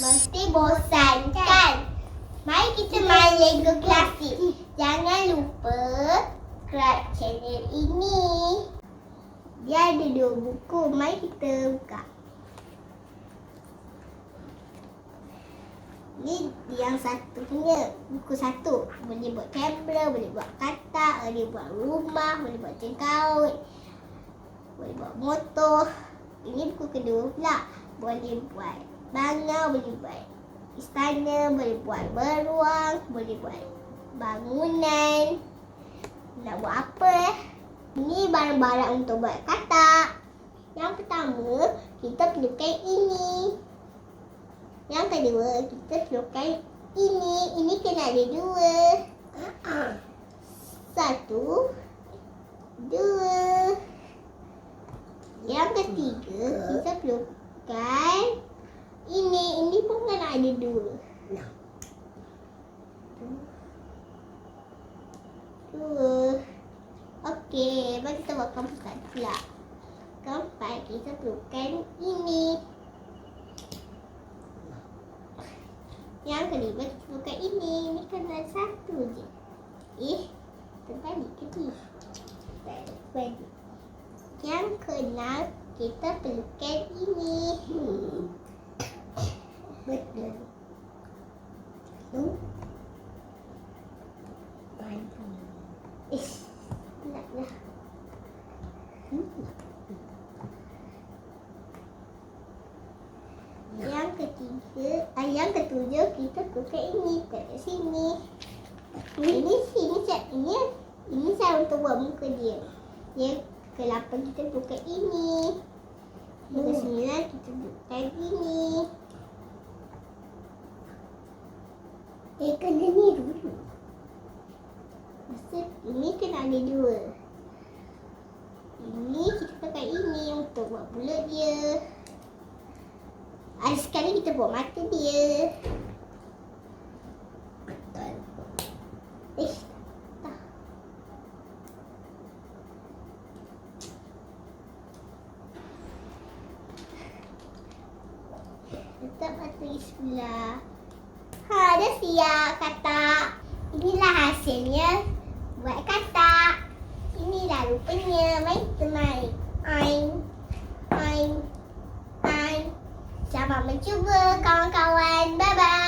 Mesti bosan kan? Mari kita main Lego Klasik. Jangan lupa subscribe channel ini. Dia ada 2 buku. Mari kita buka. Ni yang satu punya, buku 1. Boleh buat kamera, boleh buat katak, boleh buat rumah, boleh buat jengkaut, boleh buat motor. Ini buku kedua pula. Boleh buat bangau, boleh buat istana, boleh buat beruang, boleh buat bangunan. Nak buat apa Ini barang-barang untuk buat katak. Yang pertama, kita perlukan ini. Yang kedua, kita perlukan ini. Ini kena ada 2. 1, 2. Yang ketiga, kita perlukan ini. Ini pun kena ada 2. 2. Okey, mari kita buat keempat pula. Keempat, kita perlukan ini. Yang kelima, kita perlukan ini. Ini kena 1 je. Terbalik ke ni? Terbalik. Yang keenam, kita perlukan ini. Betul. Naklah. Yang ketiga, yang ketujuh, kita perlukan ini. Kat sini. Ini saya untuk buat muka dia. Yang ke-8, kita perlukan ini. Yang ke-9, kita perlukan ini. Kena ni dulu. Maksud ini kena ada 2. Ini kita pakai ini untuk buat bulat dia. Sekali kita buat mata dia. Betul. Tak. Letak mata di sebelah. Dah siap katak. Inilah hasilnya buat katak. Inilah rupanya. Mari kita main. Selamat mencuba kawan-kawan. Bye-bye.